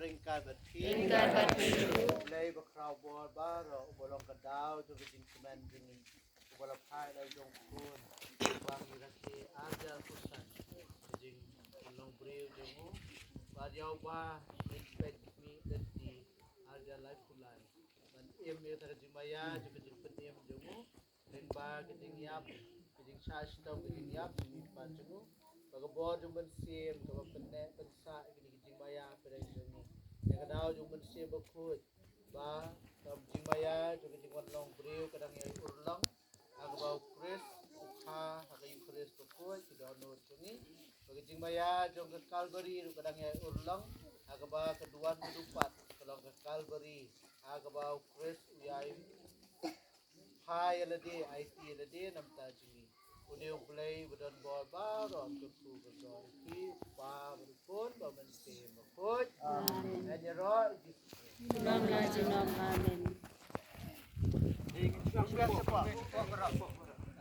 ringkat berpi lay berkrau bol baru bolong kedau tu kecing semen ini bola pai lay jong pun bang irasi ada kusan kecing long beriu jongu badiau ba expect me that di ada life kulai dan em kecing maya kecing penem jongu lemba kecing yap kecing charge tau kecing yap ni pan jongu Bagabor jung bensim, kalau penek pensak ini jing maya pada jongu. Yang kadau jung bensim berkut, bah kalau jing maya jung jing long beriu kadang yang urlang, aku bau kris, ukha, aku kris berkut, tidak nur jongi. Bagi jing maya jung ke Calvary kadang yang urlang, aku bau kedua kedupat, kalau ke Calvary, aku bau kris uyai. Hai lagi, IT lagi nampak jongi. Udah play badan bol baron ketu ketu ki pa berpun bermenti berpun hanya roh Amen. di